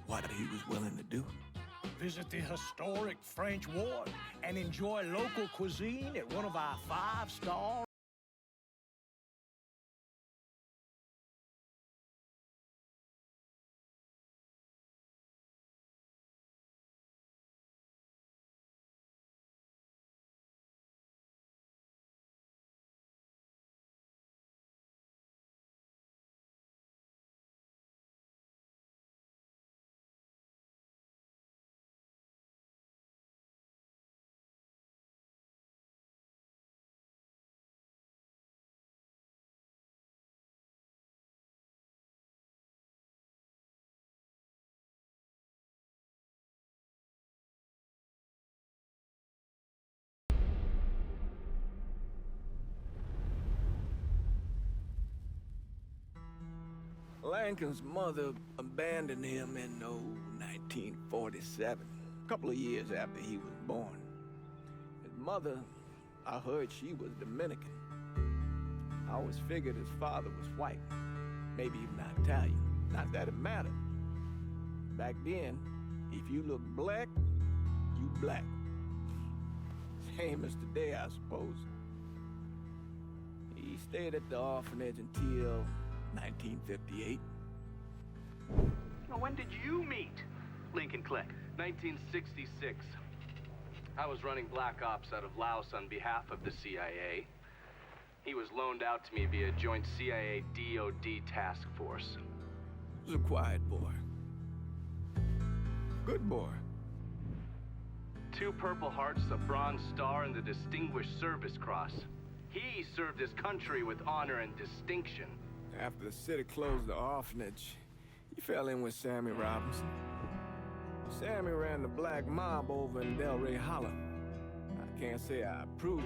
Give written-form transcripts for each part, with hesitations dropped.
what he was willing to do. Visit the historic French Ward and enjoy local cuisine at one of our 5-star. Lincoln's mother abandoned him in 1947, a couple of years after he was born. His mother, I heard she was Dominican. I always figured his father was white, maybe even Italian. Not that it mattered. Back then, if you look black, you black. Same as today, I suppose. He stayed at the orphanage until 1958. Now, when did you meet Lincoln Click? 1966. I was running Black Ops out of Laos on behalf of the CIA. He was loaned out to me via joint CIA-DOD task force. He was a quiet boy. Good boy. 2 Purple Hearts, a Bronze Star, and the Distinguished Service Cross. He served his country with honor and distinction. After the city closed the orphanage, he fell in with Sammy Robinson. Sammy ran the black mob over in Delray Hollow. I can't say I approved,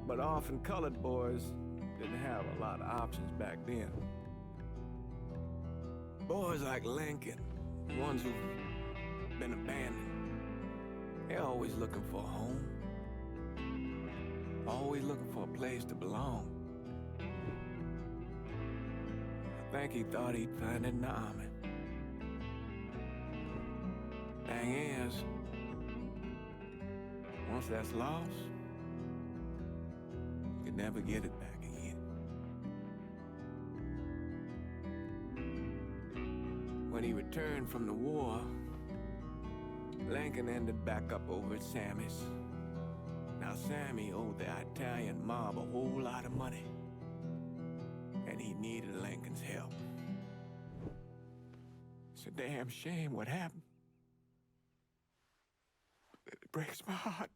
but orphan colored boys didn't have a lot of options back then. Boys like Lincoln, the ones who've been abandoned, they're always looking for a home. Always looking for a place to belong. I think he thought he'd find it in the army. Thing is, once that's lost, you can never get it back again. When he returned from the war, Lincoln ended back up over at Sammy's. Now Sammy owed the Italian mob a whole lot of money, and he needed Lincoln's help. It's a damn shame what happened. It breaks my heart.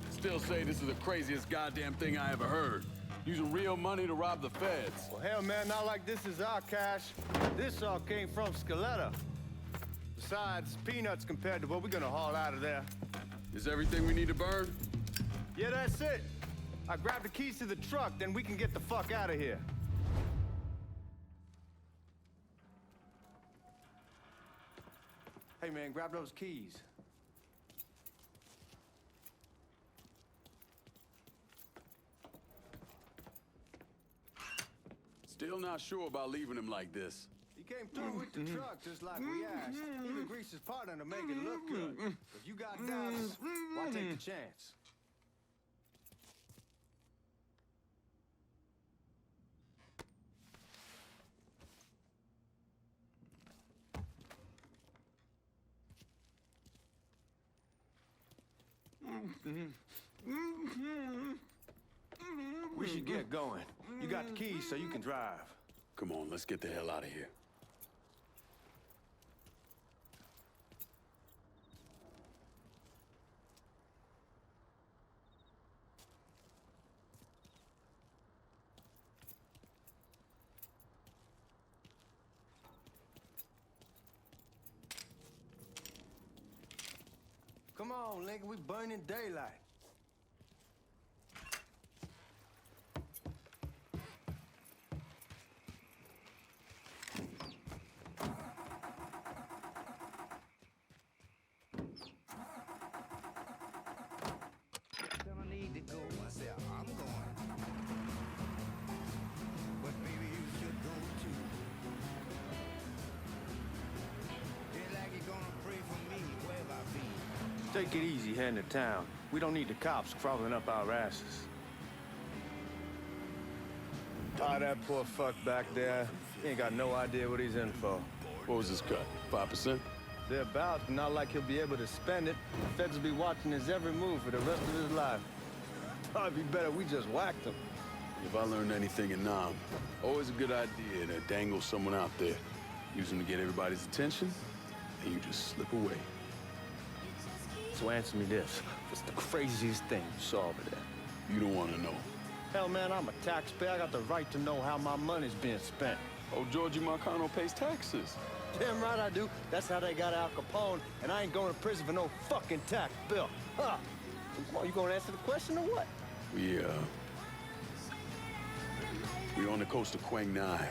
Still say this is the craziest goddamn thing I ever heard. Using real money to rob the feds. Well, hell, man, not like this is our cash. This all came from Scaletta. Besides, peanuts compared to what we're gonna haul out of there. Is everything we need to burn? Yeah, that's it. I grabbed the keys to the truck, then we can get the fuck out of here. Hey, man, grab those keys. Still not sure about leaving him like this. He came through with the truck just like we asked. Even greased his partner to make it look good. If you got doubts, why take the chance? We should get going. You got the keys so you can drive. Come on, let's get the hell out of here. Come on, Lincoln, we burning daylight. Take it easy heading to town. We don't need the cops crawling up our asses. Ah, that poor fuck back there. He ain't got no idea what he's in for. What was his cut? 5%? Thereabouts, not like he'll be able to spend it. The feds will be watching his every move for the rest of his life. Probably be better we just whacked him. If I learned anything in Nam, always a good idea to dangle someone out there. Use them to get everybody's attention, and you just slip away. So answer me this. What's the craziest thing you saw over there? You don't want to know. Hell, man, I'm a taxpayer. I got the right to know how my money's being spent. Oh, Georgie Marcano pays taxes. Damn right I do. That's how they got Al Capone, and I ain't going to prison for no fucking tax bill. Huh? Come on, you gonna answer the question or what? We're on the coast of Quang Nai,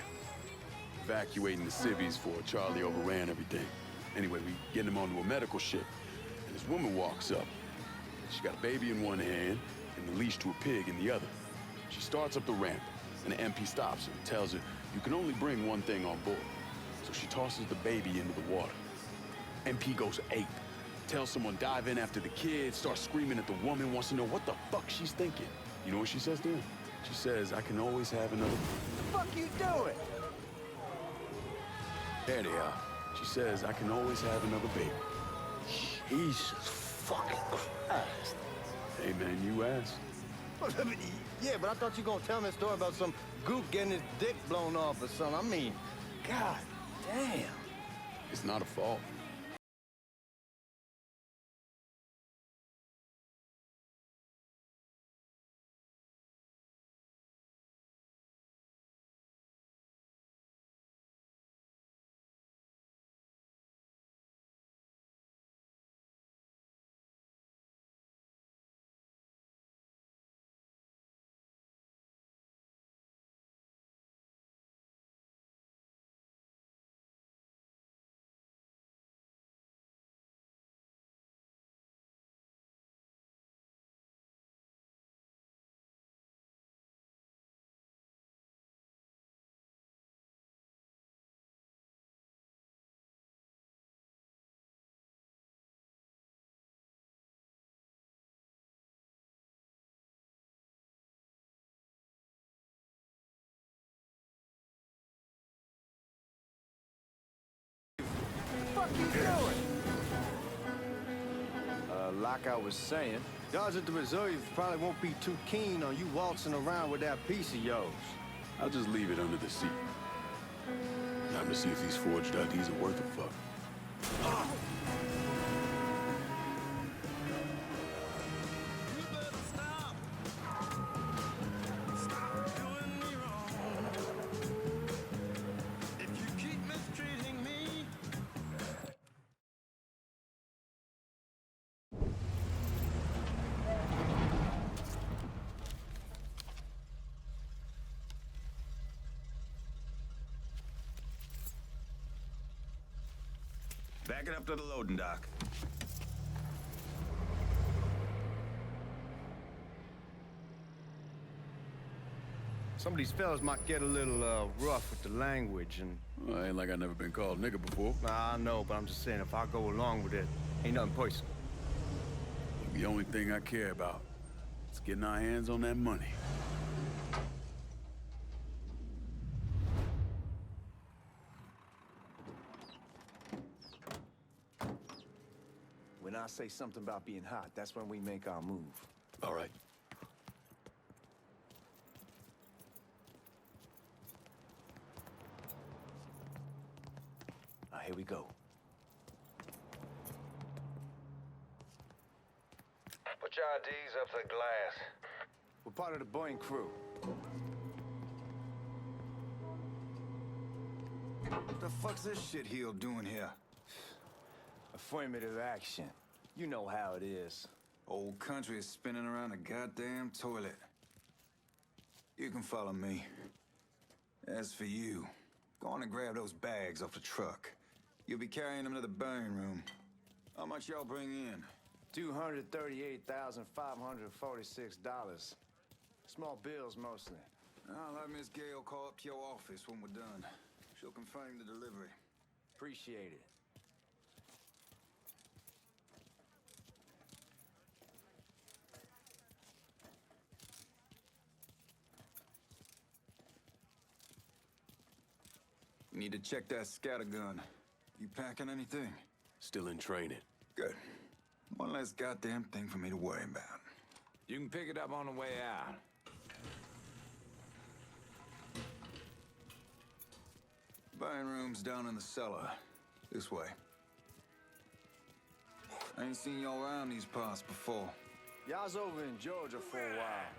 evacuating the civvies for Charlie overran everything. Anyway, we getting him onto a medical ship, and this woman walks up. She got a baby in one hand and the leash to a pig in the other. She starts up the ramp, and the MP stops her and tells her, you can only bring one thing on board. So she tosses the baby into the water. MP goes ape, tells someone dive in after the kid, starts screaming at the woman, wants to know what the fuck she's thinking. You know what she says to him? She says, I can always have another... What the fuck you doing? There they are. She says, I can always have another baby. Jesus fucking Christ. Hey, man, you asked. Yeah, but I thought you were gonna tell me a story about some gook getting his dick blown off or something. I mean, god damn. It's not a fault. What the fuck you doing? Like I was saying, guards at the reserve probably won't be too keen on you waltzing around with that piece of yours. I'll just leave it under the seat. Time to see if these forged IDs are worth a fuck. Back it up to the loading dock. Some of these fellas might get a little rough with the language and... Well, ain't like I never been called nigga before. Nah, I know, but I'm just saying, if I go along with it, ain't nothing personal. The only thing I care about is getting our hands on that money. When I say something about being hot, that's when we make our move. All right. Now, here we go. Put your IDs up to the glass. We're part of the Boeing crew. What the fuck's this shitheel doing here? Affirmative action. You know how it is. Old country is spinning around a goddamn toilet. You can follow me. As for you, go on and grab those bags off the truck. You'll be carrying them to the burn room. How much y'all bring in? $238,546. Small bills, mostly. I'll have Miss Gale call up to your office when we're done. She'll confirm the delivery. Appreciate it. You need to check that scatter gun. You packing anything? Still in training. Good. One less goddamn thing for me to worry about. You can pick it up on the way out. Buying room's down in the cellar. This way. I ain't seen y'all around these parts before. Y'all's over in Georgia for a while.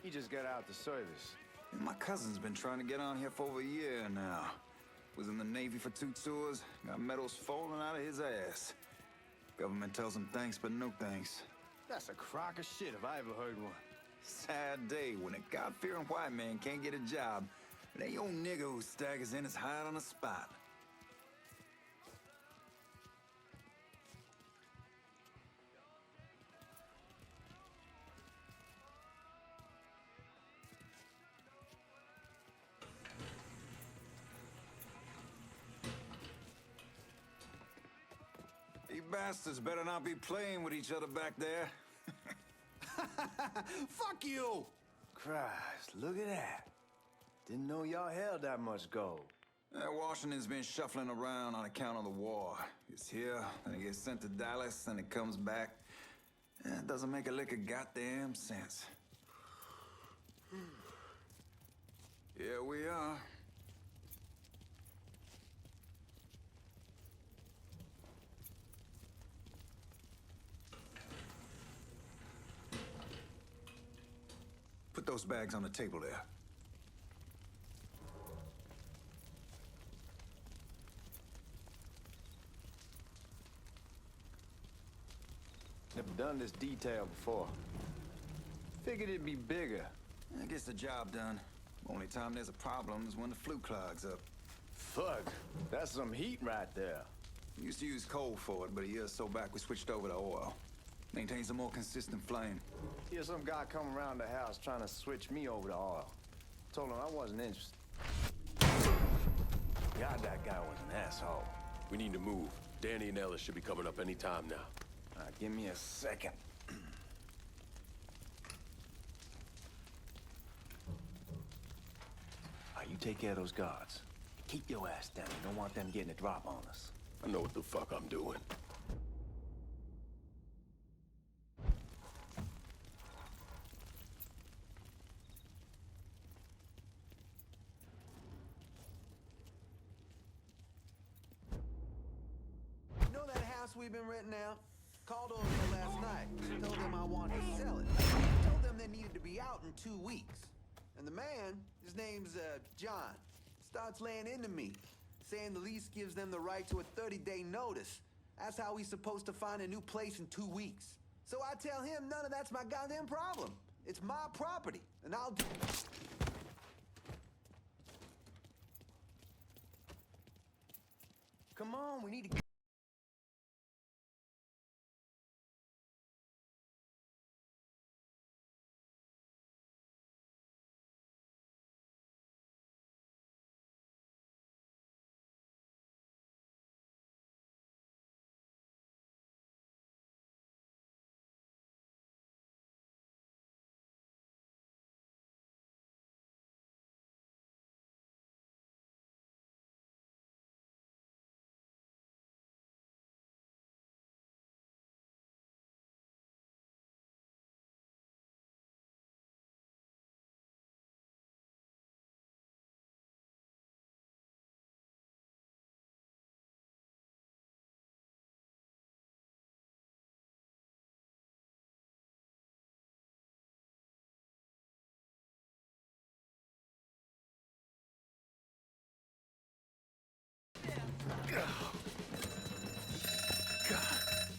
He just got out the service. My cousin's been trying to get on here for over a year now. Was in the Navy for 2 tours, got medals falling out of his ass. Government tells him thanks, but no thanks. That's a crock of shit if I ever heard one. Sad day when a God-fearing white man can't get a job. But ain't old nigga who staggers in his hide on the spot. You bastards better not be playing with each other back there. Fuck you! Christ, look at that. Didn't know y'all held that much gold. Washington's been shuffling around on account of the war. It's here, then it gets sent to Dallas, then it comes back. It doesn't make a lick of goddamn sense. Here we are. Put those bags on the table there. Never done this detail before. Figured it'd be bigger. It gets the job done. Only time there's a problem is when the flue clogs up. Fuck, that's some heat right there. We used to use coal for it, but a year or so back we switched over to oil. Maintains a more consistent flame. Here's some guy come around the house trying to switch me over to oil. Told him I wasn't interested. God, that guy was an asshole. We need to move. Danny and Ellis should be coming up any time now. Give me a second. You take care of those guards. Keep your ass down. You don't want them getting a drop on us. I know what the fuck I'm doing. You know that house we've been renting out? Called over there last night. Told them I wanted to sell it. Told them they needed to be out in 2 weeks. And the man, his name's John, starts laying into me, saying the lease gives them the right to a 30-day notice. That's how he's supposed to find a new place in 2 weeks. So I tell him none of that's my goddamn problem. It's my property, and I'll do... Come on, we need to...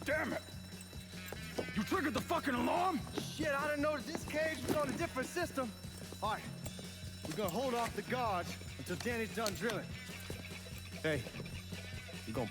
Damn it! You triggered the fucking alarm? Shit, I didn't know that this cage was on a different system. All right, we're gonna hold off the guards until Danny's done drilling. Hey, you gonna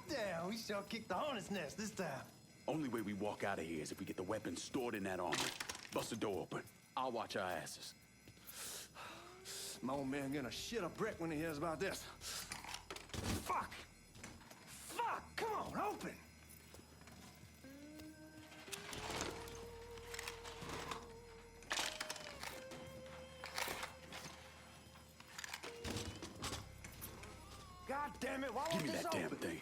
Damn, we sure kicked the hornet's nest this time. Only way we walk out of here is if we get the weapons stored in that armory. Bust the door open. I'll watch our asses. My old man gonna shit a brick when he hears about this. Fuck! Fuck! Come on, open! God damn it, why won't Give me this that damn open? thing.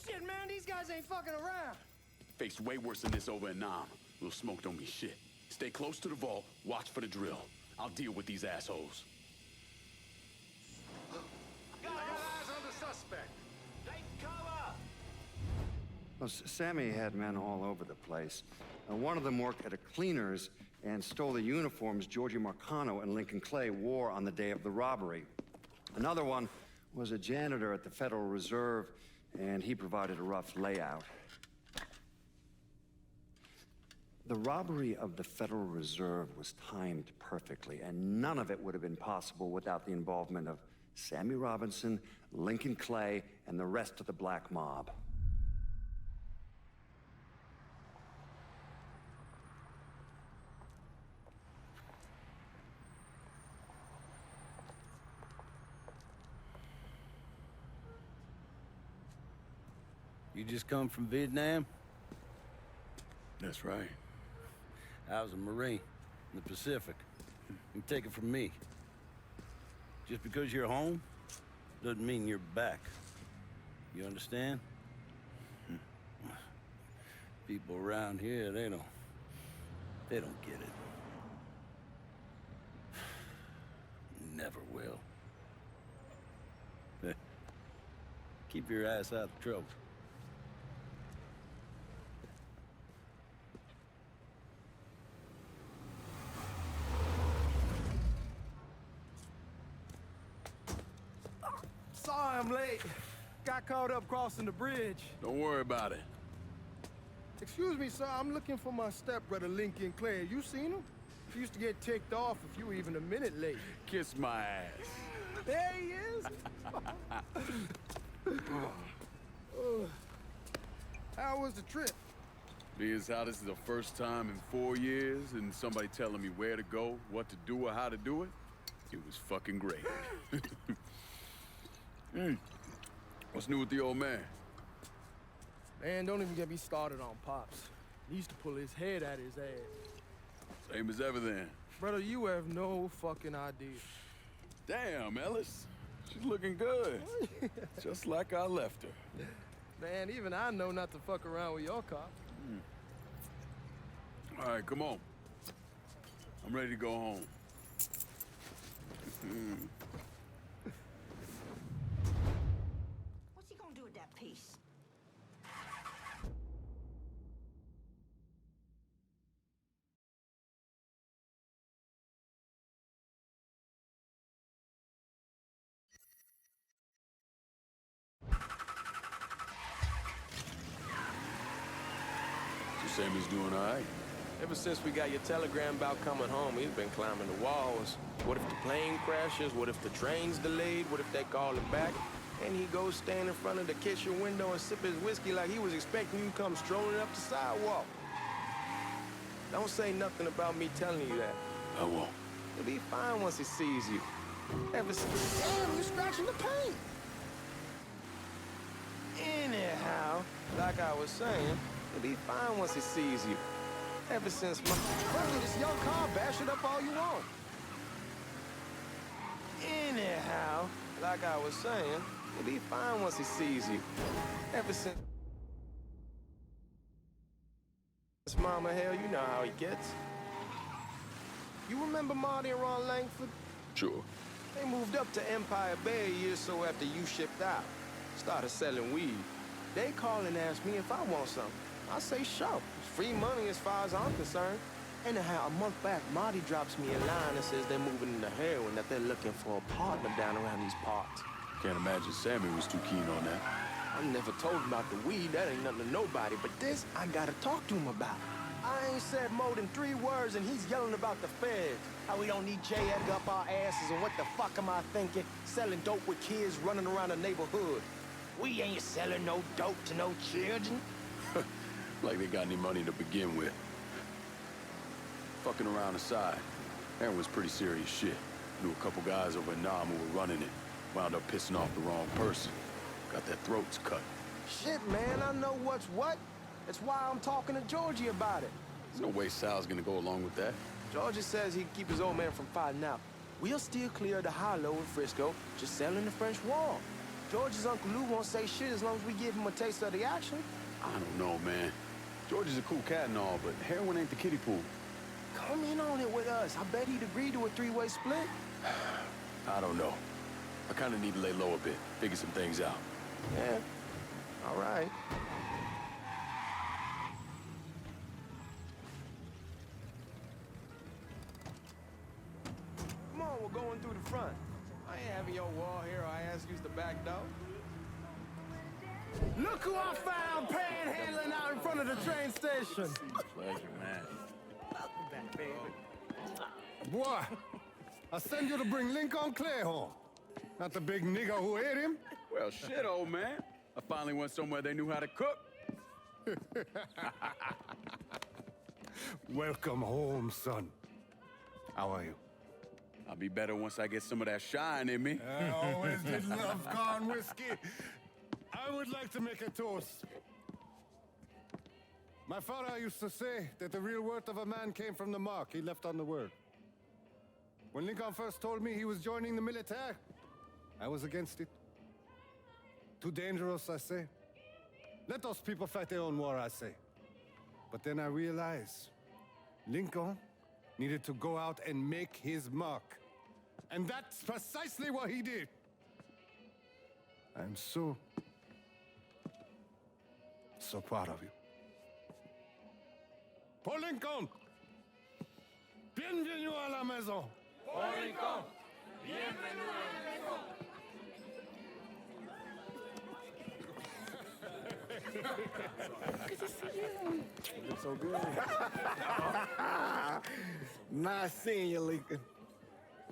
Shit, man, these guys ain't fucking around. Faced way worse than this over in Nam. Little smoke don't mean shit. Stay close to the vault, watch for the drill. I'll deal with these assholes. Got eyes on the suspect. Take cover! Well, Sammy had men all over the place. One of them worked at a cleaner's and stole the uniforms Georgie Marcano and Lincoln Clay wore on the day of the robbery. Another one was a janitor at the Federal Reserve, and he provided a rough layout. The robbery of the Federal Reserve was timed perfectly, and none of it would have been possible without the involvement of Sammy Robinson, Lincoln Clay, and the rest of the black mob. You just come from Vietnam? That's right. I was a Marine in the Pacific. You take it from me. Just because you're home doesn't mean you're back. You understand? People around here, they don't get it. Never will. Keep your ass out of trouble. Sorry I'm late. Got caught up crossing the bridge. Don't worry about it. Excuse me, sir. I'm looking for my stepbrother, Lincoln Clay. You seen him? He used to get ticked off if you were even a minute late. Kiss my ass. There he is. How was the trip? Being as how this is the first time in 4 years and somebody telling me where to go, what to do, or how to do it, it was fucking great. What's new with the old man? Man, don't even get me started on Pops. He used to pull his head out his ass. Same as ever then. Brother, you have no fucking idea. Damn, Ellis. She's looking good. Just like I left her. Man, even I know not to fuck around with your cop. All right, come on. I'm ready to go home. What's he gonna do with that piece? So Sammy's doing all right? Ever since we got your telegram about coming home, he's been climbing the walls. What if the plane crashes? What if the train's delayed? What if they call him back? And he goes stand in front of the kitchen window and sip his whiskey like he was expecting you to come strolling up the sidewalk. Don't say nothing about me telling you that. I won't. He'll be fine once he sees you. Ever since... Damn, you're scratching the paint! Anyhow, like I was saying, he'll be fine once he sees you. Ever since my... Brother, this young car, bash it up all you want. Anyhow, like I was saying, he'll be fine once he sees you. Ever since... Mama, hell, you know how he gets. You remember Marty and Ron Langford? Sure. They moved up to Empire Bay a year or so after you shipped out. Started selling weed. They call and ask me if I want something. I say sure. It's free money as far as I'm concerned. Anyhow, a month back, Marty drops me a line that says they're moving into heroin, that they're looking for a partner down around these parts. Can't imagine Sammy was too keen on that. I never told him about the weed. That ain't nothing to nobody. But this, I gotta talk to him about. I ain't said more than 3 words, and he's yelling about the feds. How we don't need J. Edgar up our asses, and what the fuck am I thinking? Selling dope with kids running around the neighborhood. We ain't selling no dope to no children. Like they got any money to begin with. Fucking around aside, heroin was pretty serious shit. Knew a couple guys over in Nam who were running it. Wound up pissing off the wrong person. Got their throats cut. Shit, man, I know what's what. That's why I'm talking to Georgie about it. There's no way Sal's gonna go along with that. Georgie says he can keep his old man from fighting out. We'll still clear the hollow in Frisco, just selling the French Wall. George's Uncle Lou won't say shit as long as we give him a taste of the action. I don't know, man. George is a cool cat and all, but heroin ain't the kiddie pool. Come in on it with us. I bet he'd agree to a 3-way split. I don't know. I kind of need to lay low a bit, figure some things out. Yeah, all right. Come on, we're going through the front. I ain't having your wall here, I ask you the back door. Look who I found panhandling out in front of the train station. Pleasure, man. Welcome back, baby. Boy, I send you to bring Lincoln Clay home. Not the big nigger who ate him. Well, shit, old man. I finally went somewhere they knew how to cook. Welcome home, son. How are you? I'll be better once I get some of that shine in me. I always did love corn whiskey. I would like to make a toast. My father used to say that the real worth of a man came from the mark he left on the world. When Lincoln first told me he was joining the military, I was against it. Too dangerous, I say. Let those people fight their own war, I say. But then I realized Lincoln needed to go out and make his mark. And that's precisely what he did. I'm so proud of you. Paul Lincoln! Bienvenue à la maison! Paul Lincoln, bienvenue à la maison. Good to see you. You look so good. Nice seeing you, Lincoln.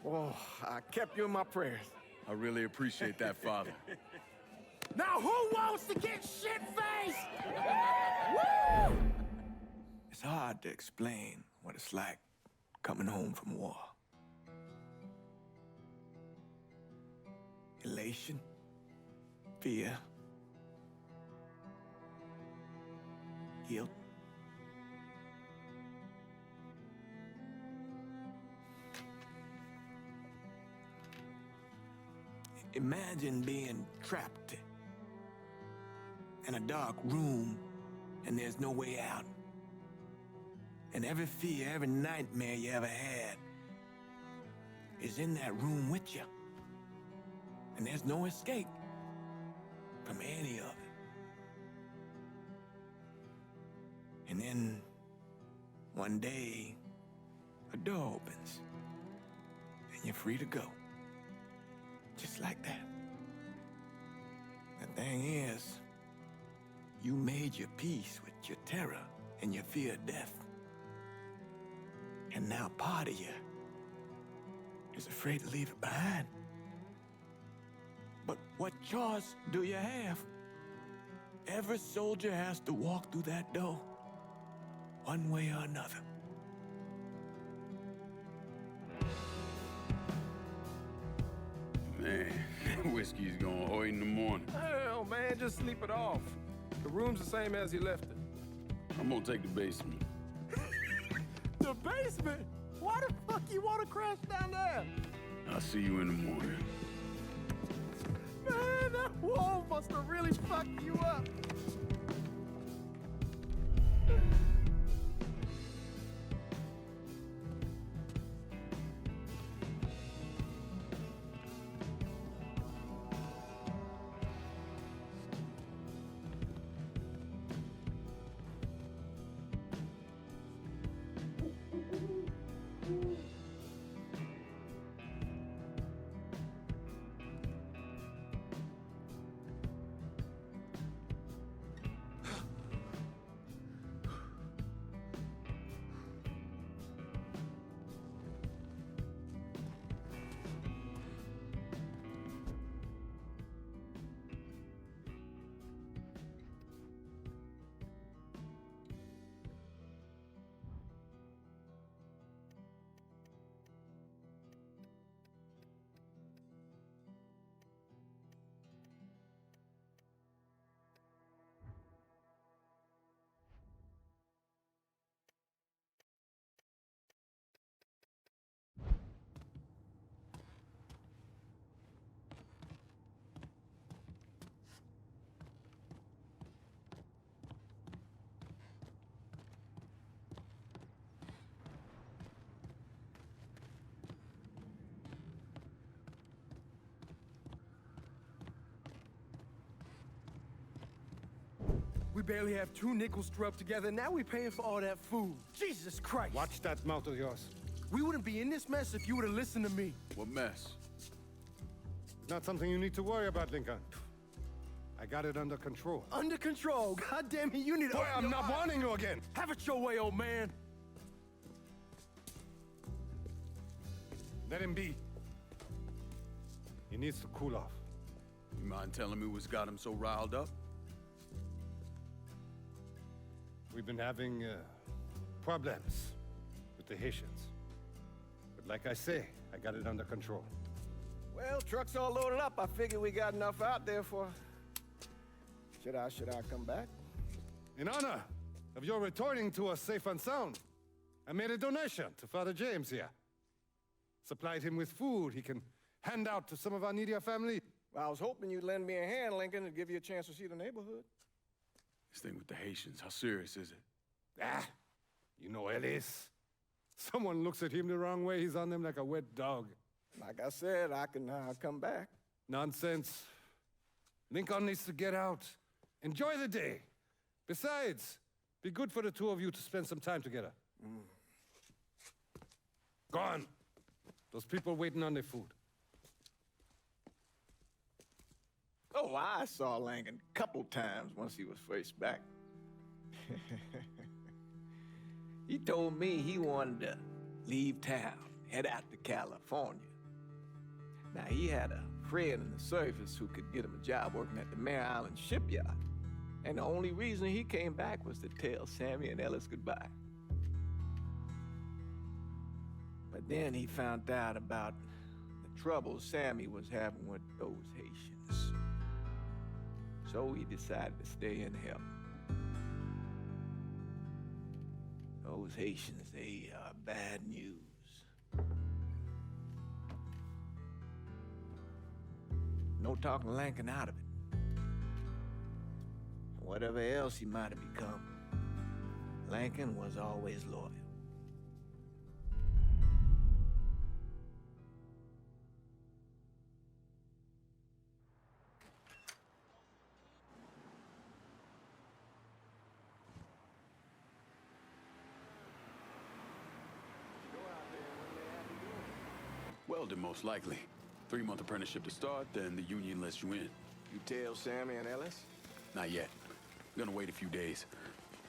Oh, I kept you in my prayers. I really appreciate that, Father. Now who wants to get shit-faced? Woo! It's hard to explain what it's like coming home from war. Elation, fear, guilt. Imagine being trapped in a dark room and there's no way out. And every fear, every nightmare you ever had is in that room with you. And there's no escape from any of it. And then one day, a door opens and you're free to go. Just like that. The thing is, you made your peace with your terror and your fear of death. And now part of you is afraid to leave it behind. But what choice do you have? Every soldier has to walk through that door, one way or another. Man, whiskey's going hoy in the morning. Hell, man, just sleep it off. The room's the same as you left it. I'm gonna take the basement. The basement? Why the fuck you want to crash down there? I'll see you in the morning. Man, that wall must have really fucked you up. We barely have 2 nickels to rub together, and now we're paying for all that food. Jesus Christ. Watch that mouth of yours. We wouldn't be in this mess if you would have listened to me. What mess? It's not something you need to worry about, Lincoln. I got it under control. Under control? God damn it, you need to... Boy, I'm not warning you again. Have it your way, old man. Let him be. He needs to cool off. You mind telling me what's got him so riled up? We've been having problems with the Haitians. But like I say, I got it under control. Well, truck's all loaded up. I figure we got enough out there for... Should I come back? In honor of your returning to us safe and sound, I made a donation to Father James here. Supplied him with food he can hand out to some of our needier family. Well, I was hoping you'd lend me a hand, Lincoln, and give you a chance to see the neighborhood. This thing with the Haitians, how serious is it? You know Ellis. Someone looks at him the wrong way, he's on them like a wet dog. Like I said, I can come back. Nonsense. Lincoln needs to get out. Enjoy the day. Besides, be good for the two of you to spend some time together. Go on. Those people waiting on their food. Oh, I saw Lincoln a couple times once he was first back. He told me he wanted to leave town, head out to California. Now, he had a friend in the service who could get him a job working at the Mare Island shipyard. And the only reason he came back was to tell Sammy and Ellis goodbye. But then he found out about the trouble Sammy was having with those Haitians. So he decided to stay and help. Those Haitians, they are bad news. No talking Lincoln out of it. Whatever else he might have become, Lincoln was always loyal. Welding, most likely. 3-month apprenticeship to start, then the union lets you in. You tell Sammy and Ellis? Not yet. I'm gonna wait a few days.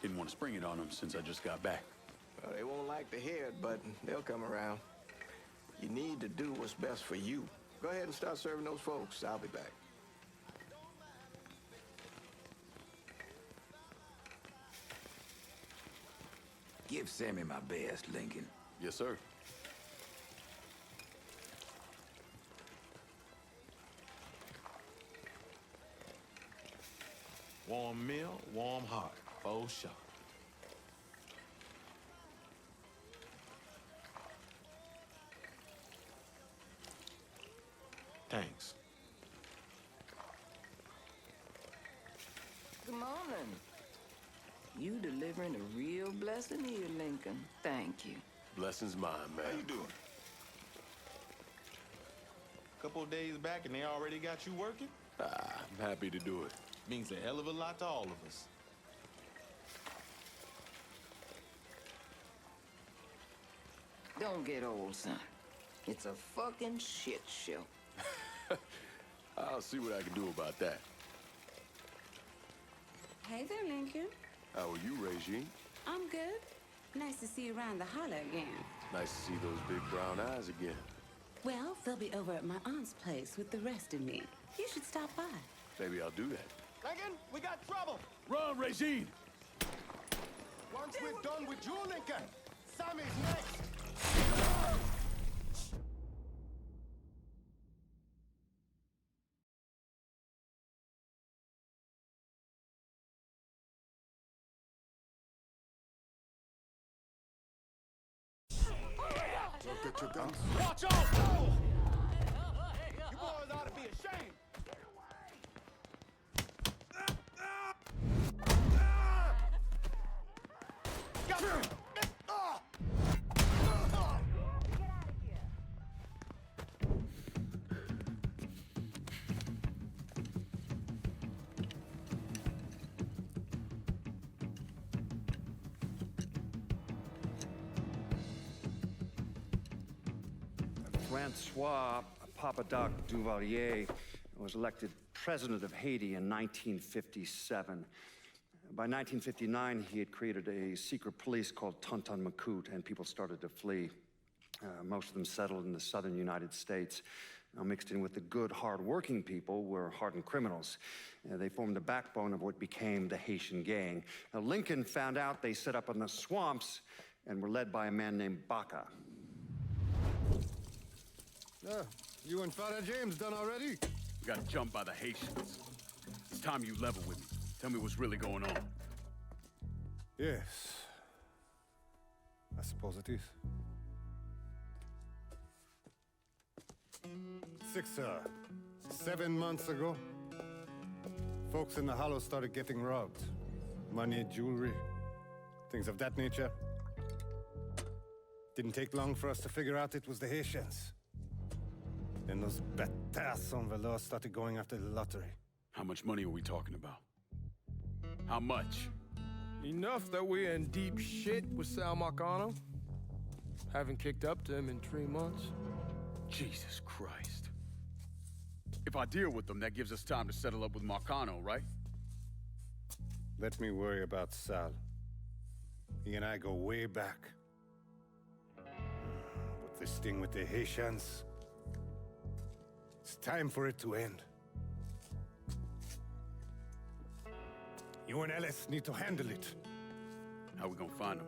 Didn't want to spring it on them since I just got back. Well, they won't like to hear it, but they'll come around. You need to do what's best for you. Go ahead and start serving those folks. I'll be back. Give Sammy my best, Lincoln. Yes, sir. Warm meal, warm heart, for sure. Thanks. Good morning. You delivering a real blessing here, Lincoln. Thank you. Blessings mine, man. How you doing? Couple of days back and they already got you working? I'm happy to do it. Means a hell of a lot to all of us. Don't get old, son. It's a fucking shit show. I'll see what I can do about that. Hey there, Lincoln. How are you, Regine? I'm good. Nice to see you around the holler again. Nice to see those big brown eyes again. Well, they'll be over at my aunt's place with the rest of me. You should stop by. Maybe I'll do that. Lincoln, we got trouble. Run, Regine! Once we're done with you, Lincoln, Sammy's next. Get your guns. Watch out! You boys ought to be ashamed. Got him! Francois Papadoc Duvalier was elected president of Haiti in 1957. By 1959, he had created a secret police called Tonton Macoute, and people started to flee. Most of them settled in the southern United States. Now, mixed in with the good, hard-working people were hardened criminals. They formed the backbone of what became the Haitian gang. Now, Lincoln found out they set up in the swamps and were led by a man named Baca. You and Father James done already? We got jumped by the Haitians. It's time you level with me. Tell me what's really going on. Yes. I suppose it is. 7 months ago, folks in the Hollow started getting robbed. Money, jewelry, things of that nature. Didn't take long for us to figure out it was the Haitians. Then those bâtards en velours started going after the lottery. How much money are we talking about? How much? Enough that we're in deep shit with Sal Marcano. Haven't kicked up to him in 3 months. Jesus Christ. If I deal with them, that gives us time to settle up with Marcano, right? Let me worry about Sal. He and I go way back. But this thing with the Haitians, it's time for it to end. You and Ellis need to handle it. How we gonna find them?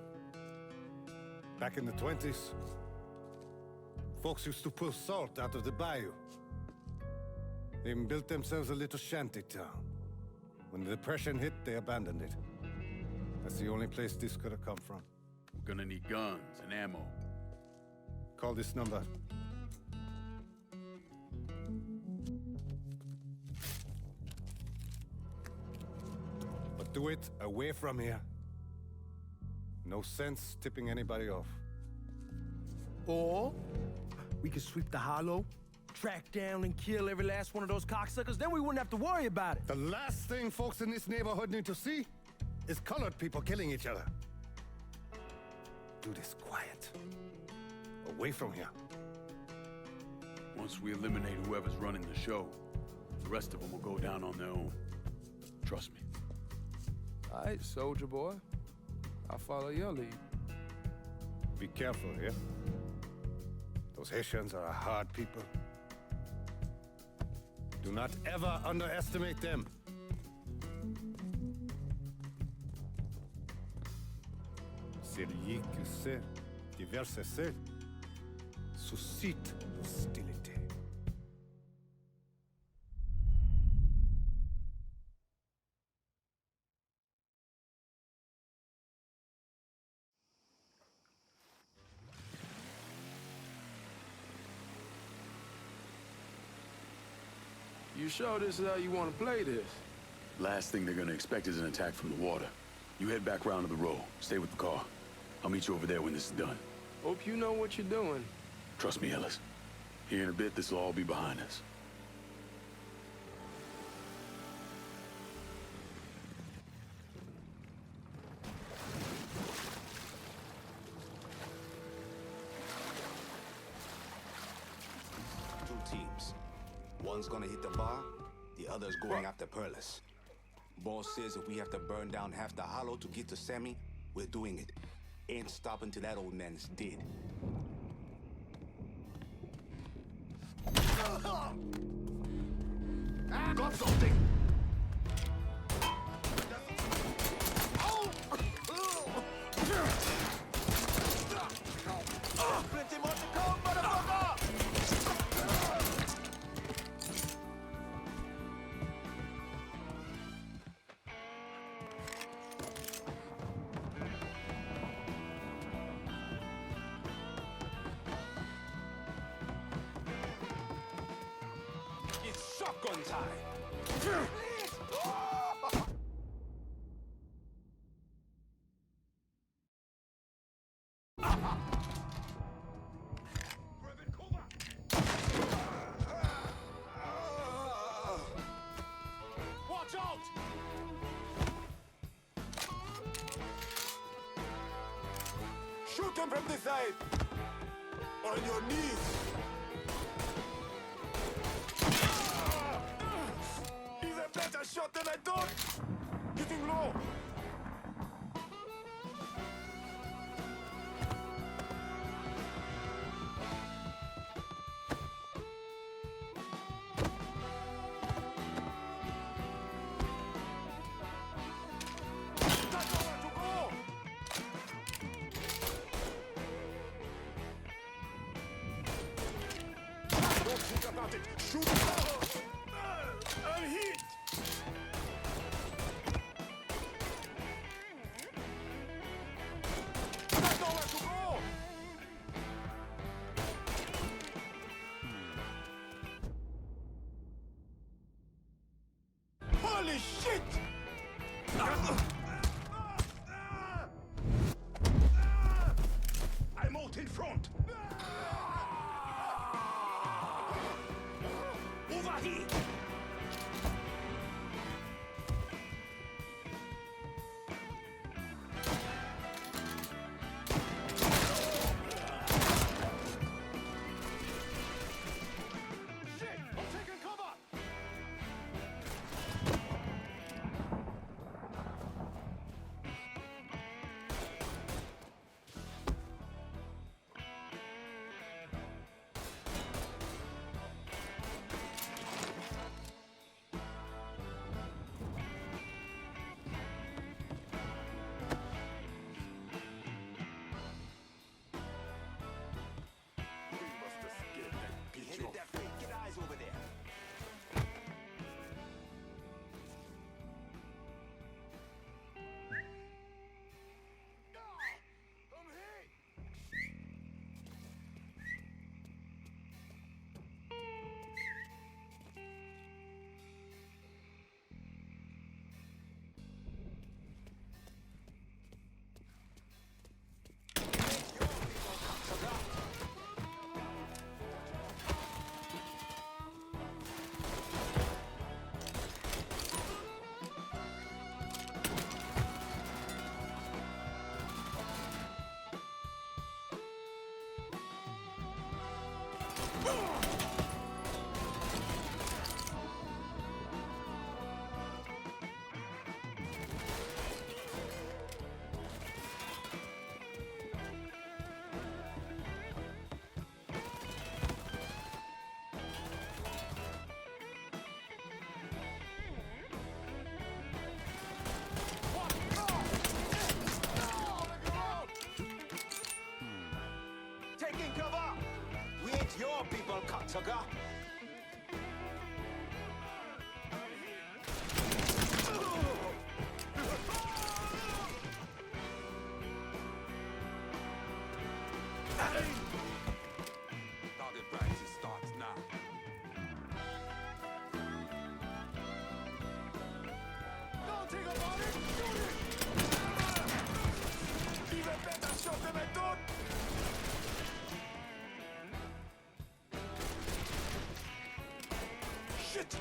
Back in the 20s, folks used to pull salt out of the bayou. They even built themselves a little shanty town. When the Depression hit, they abandoned it. That's the only place this could have come from. We're gonna need guns and ammo. Call this number. But do it away from here. No sense tipping anybody off. Or we could sweep the Hollow, track down and kill every last one of those cocksuckers, then we wouldn't have to worry about it. The last thing folks in this neighborhood need to see is colored people killing each other. Do this quiet. Away from here. Once we eliminate whoever's running the show, the rest of them will go down on their own. Trust me. All right, soldier boy. I'll follow your lead. Be careful here. Those Haitians are a hard people. Do not ever underestimate them. Celui qui sait diverser seul suscite hostilité. You sure this is how you want to play this? Last thing they're gonna expect is an attack from the water. You head back round to the row. Stay with the car. I'll meet you over there when this is done. Hope you know what you're doing. Trust me, Ellis. Here in a bit, this will all be behind us. Two teams. One's gonna hit the bar, the other's going after Perlis. Boss says if we have to burn down half the Hollow to get to Sammy, we're doing it. Ain't stopping till that old man's dead. Got something! Plenty more to come, motherfucker! It's shotgun time! Watch out! Shoot him from the side! On your knees! Mentor! Getting low! Shoot! I'm hit! That's nowhere to go! Holy shit! I'm out in front! Over here! Shit! I'm taking cover! Get eyes over there. I'm hit. Taking cover! We ain't your people, cocksucker! Target practice starts now. Don't think about it! Shoot it! Even better shot than I thought! Shit!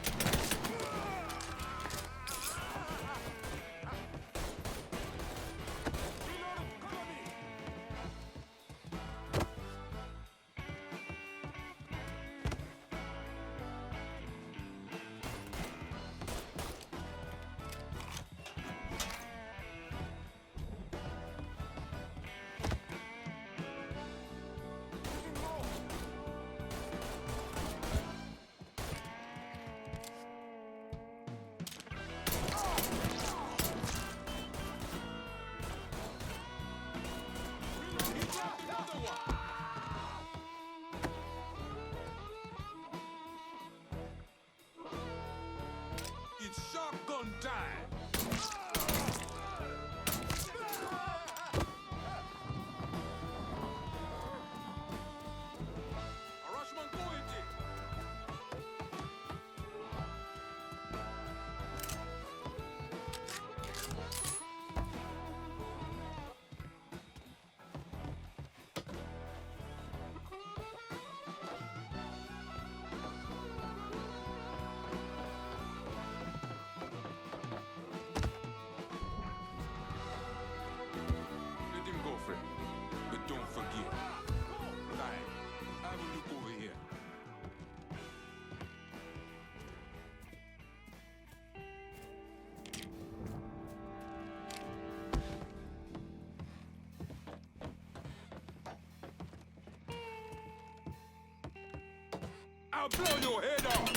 I'll blow your head off!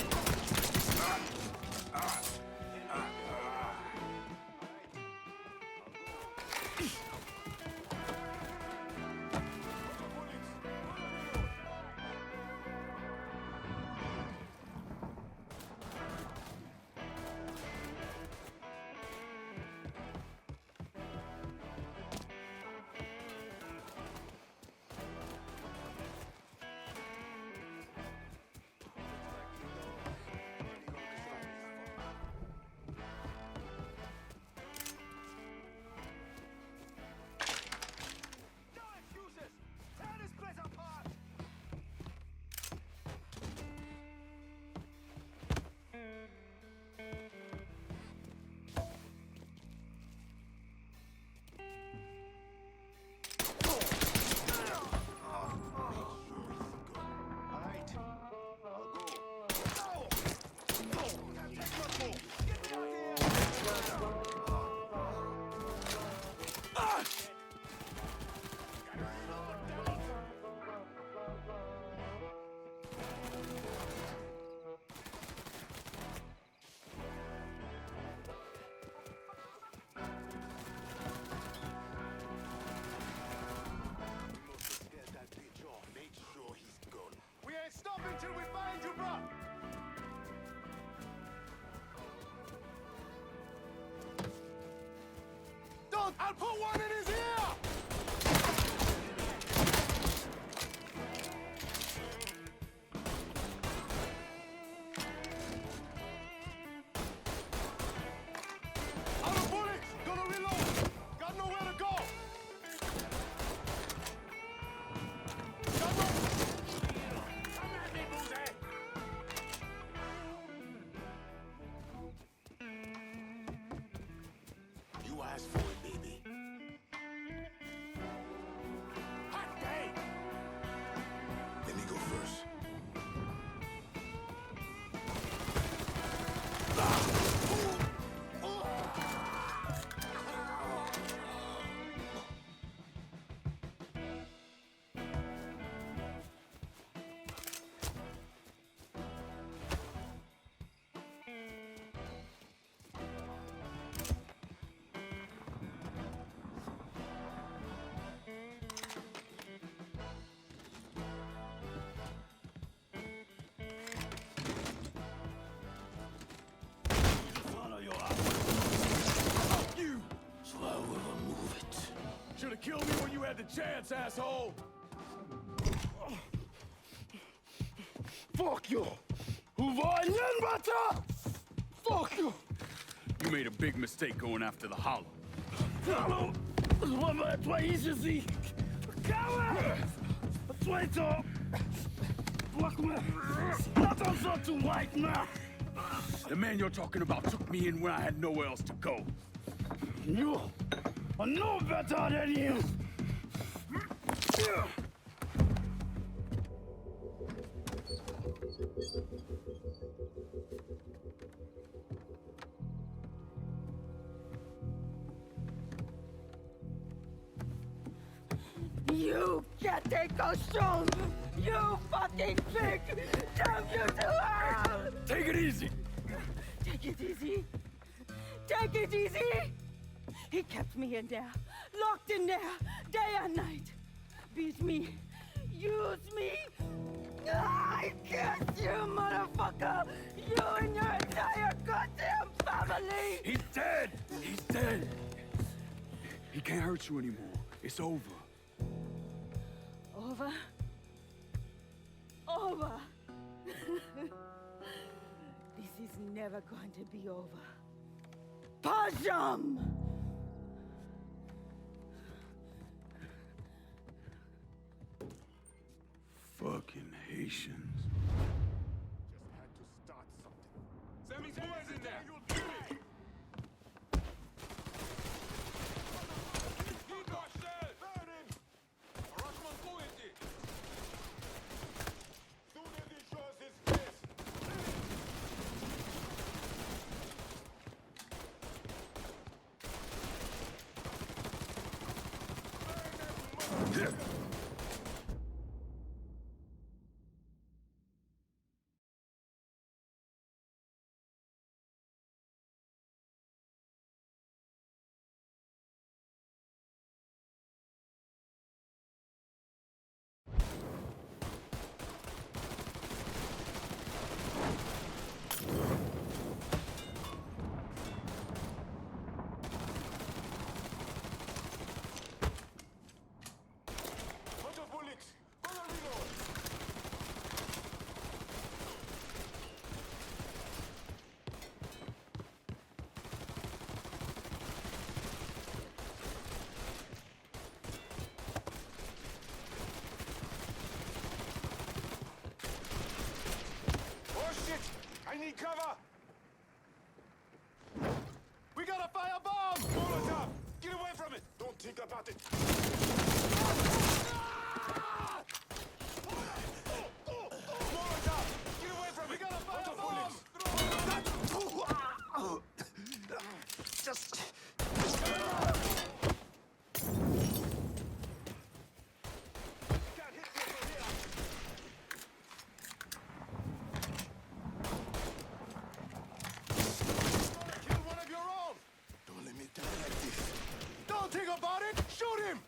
Stop until we find you, bro! Don't! I'll put one in his ear! Out of bullets! Gonna reload! Got nowhere to go! You asked for it, baby. Hot day! Let me go first. Should've killed me when you had the chance, asshole! Fuck you! Fuck you! You made a big mistake going after the Hollow. Hollow! The man you're talking about took me in when I had nowhere else to go. You are no better than you! You can't take those stones! You fucking pig! Damn you to hell! Take it easy! Take it easy! Take it easy! He kept me in there, locked in there, day and night. Beat me, use me. I curse you, motherfucker! You and your entire goddamn family! He's dead! He's dead! He can't hurt you anymore. It's over. Over? Over! This is never going to be over. Pajam! Fucking Haitians. Just had to start something. Sammy's boys in there! Yeah. need cover! We got a fire bomb! Molotov! Get away from it! Don't think about it! Molotov! Get away from it! We got a fire bomb! Just... Don't think about it! Shoot him!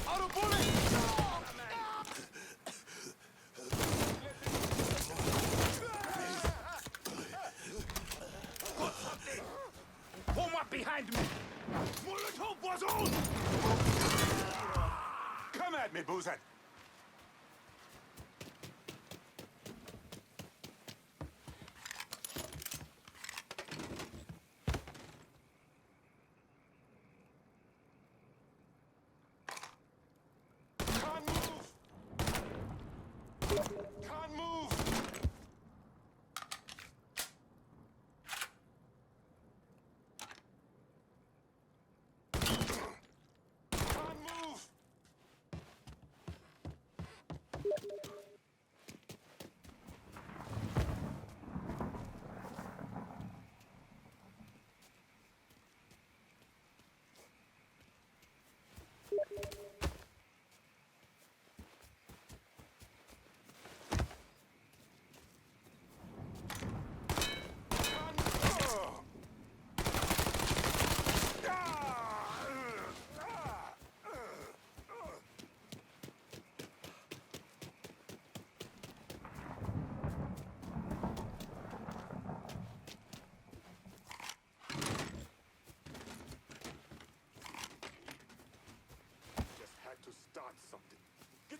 Out of bullets! Form up behind me! Molotov was on! Come at me, Boozan!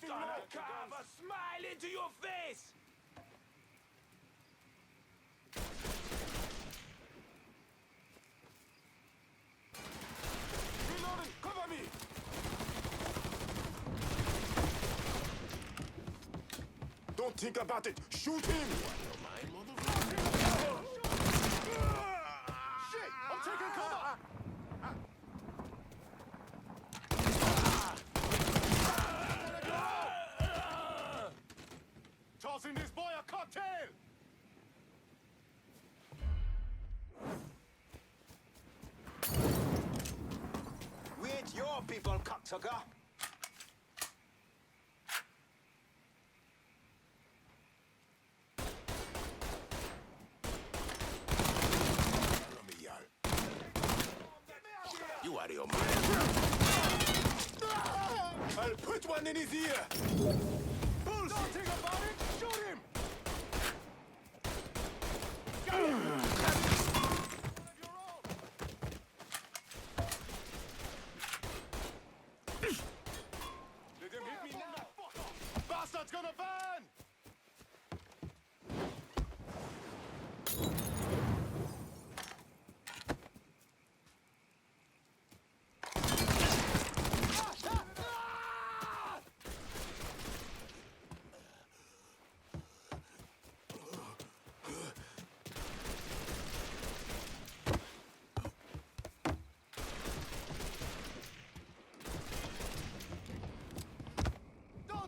Gonna carve a smile into your face! Reloading! Cover me! Don't think about it! Shoot him! Shit! I'm taking cover! Tossing this boy a cocktail! We ain't your people, cocksucker. You out of your mind. I'll put one in his ear! Bullshit! Don't think about it! Shoot him! Let him hit me now! Bastard's gonna burn!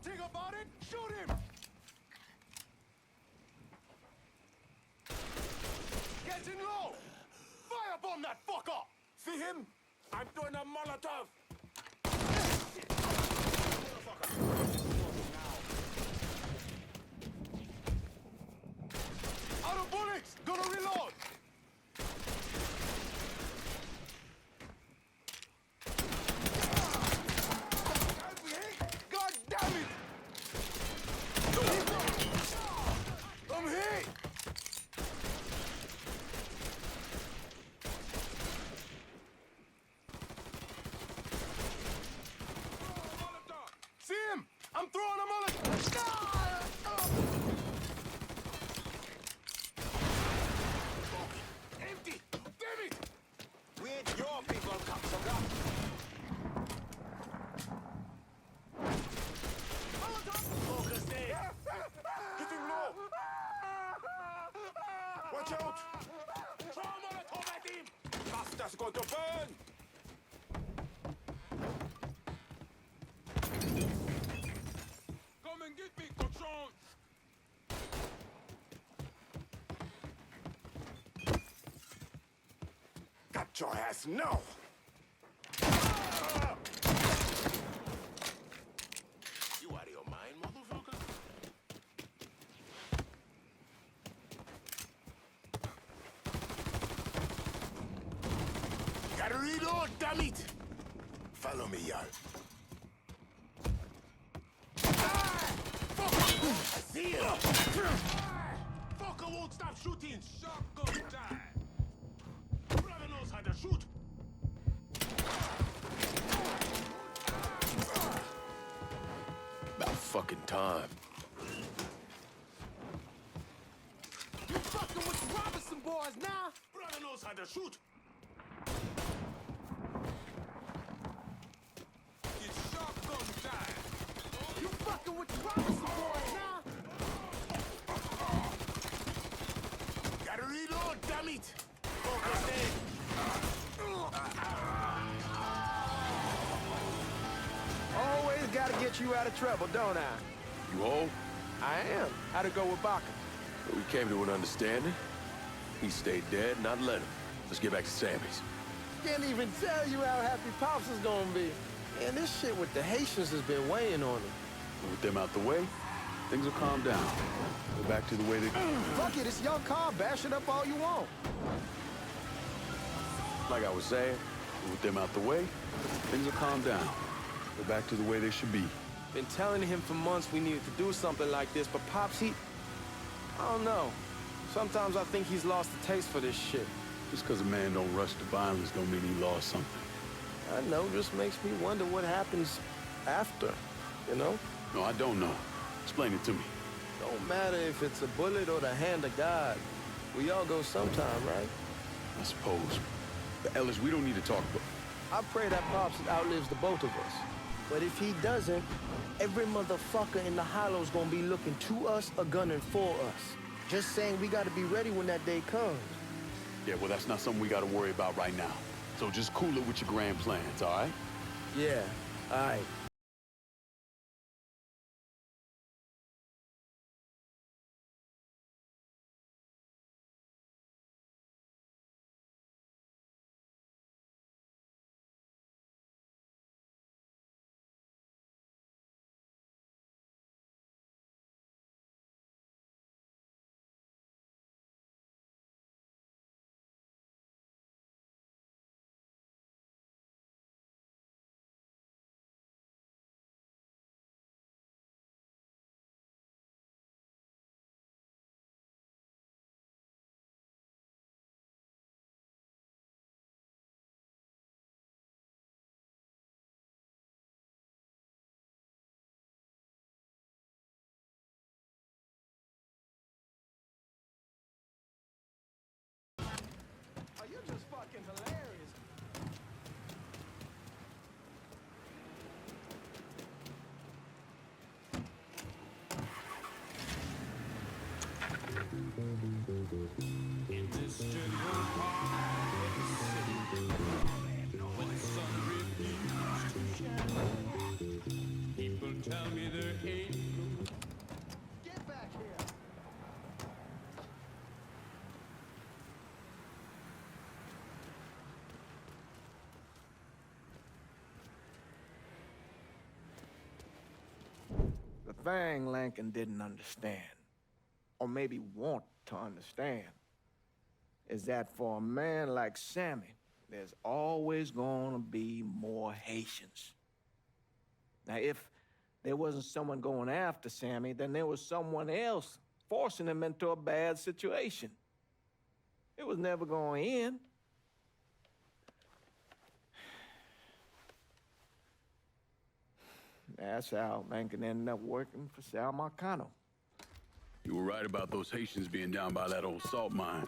Think about it! Shoot him! Getting low! Firebomb that fucker! See him? I'm throwing a Molotov! Out of bullets! Gonna reload! God damn it! I'm hit! See him? I'm throwing a mullet! Empty! Damn it! We ain't your people, cocksucker. to burn! Come and get me, cochon! Got your ass now! You out of your mind, motherfucker? Gotta reload, damn it! Follow me, y'all. I see you! Fucker won't stop shooting! Shotgun time! Brother knows how to shoot! About fucking time. You fucking with the Robinson boys now? Brother knows how to shoot! It's shotgun time! You fucking with the Robinson boys now? Gotta reload, damn it! Focus in. Always gotta get you out of trouble, don't I? You old? I am. How'd it go with Baca? We came to an understanding. He stayed dead, not let him. Let's get back to Sammy's. Can't even tell you how happy Pops is gonna be. Man, this shit with the Haitians has been weighing on him. With them out the way, things will calm down. Go back to the way they... Fuck it, it's your car. Bash it up all you want. Like I was saying, with them out the way, things will calm down. Go back to the way they should be. Been telling him for months we needed to do something like this, but Pops, I don't know. Sometimes I think he's lost the taste for this shit. Just because a man don't rush to violence don't mean he lost something. I know, just makes me wonder what happens after, you know? No, I don't know. Explain it to me. Don't matter if it's a bullet or the hand of God. We all go sometime, right? I suppose. But Ellis, we don't need to talk about... I pray that Pops outlives the both of us. But if he doesn't, every motherfucker in the hollow's gonna be looking to us or gunning for us. Just saying we gotta be ready when that day comes. Yeah, well, that's not something we gotta worry about right now. So just cool it with your grand plans, all right? Yeah, all right. Oh, you're just fucking hilarious. In this general part of the city, when the sun refused to shine, people tell me there ain't no... Get back here. The thing Lincoln didn't understand, or maybe want to understand, is that for a man like Sammy, there's always gonna be more Haitians. Now, if there wasn't someone going after Sammy, then there was someone else forcing him into a bad situation. It was never gonna end. That's how Lincoln ended up working for Sal Marcano. You were right about those Haitians being down by that old salt mine.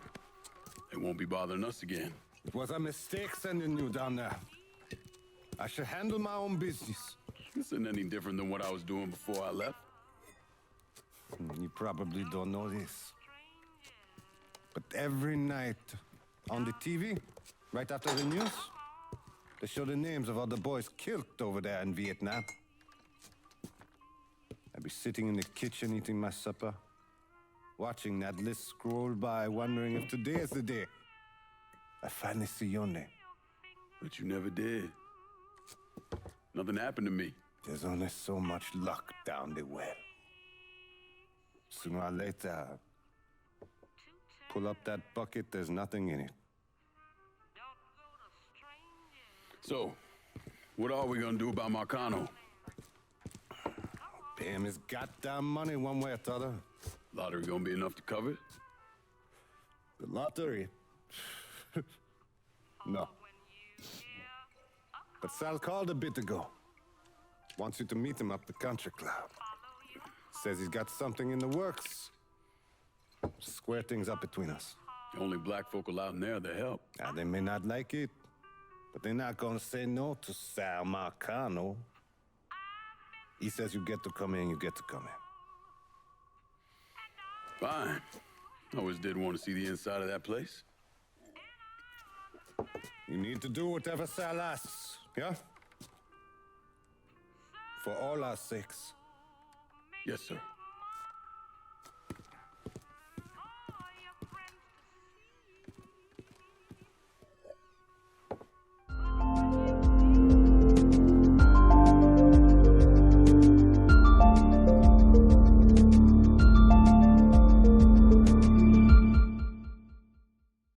They won't be bothering us again. It was a mistake sending you down there. I should handle my own business. This isn't any different than what I was doing before I left. You probably don't know this. But every night on the TV, Right after the news, they show the names of all the boys killed over there in Vietnam. I'd be sitting in the kitchen eating my supper, watching that list scroll by, wondering if today is the day I finally see your name. But you never did. Nothing happened to me. There's only so much luck down the well. Sooner or later, pull up that bucket, there's nothing in it. So, what are we gonna do about Marcano? Pay him his goddamn money one way or the other. Lottery gonna be enough to cover it? The lottery? No. But Sal called a bit ago. Wants you to meet him up the country club. Says he's got something in the works. Square things up between us. The only black folk allowed in there to help. Now, they may not like it, but they're not gonna say no to Sal Marcano. He says you get to come in, you get to come in. Fine. I always did want to see the inside of that place. You need to do whatever Sal asks, yeah? For all our sakes. Yes, sir.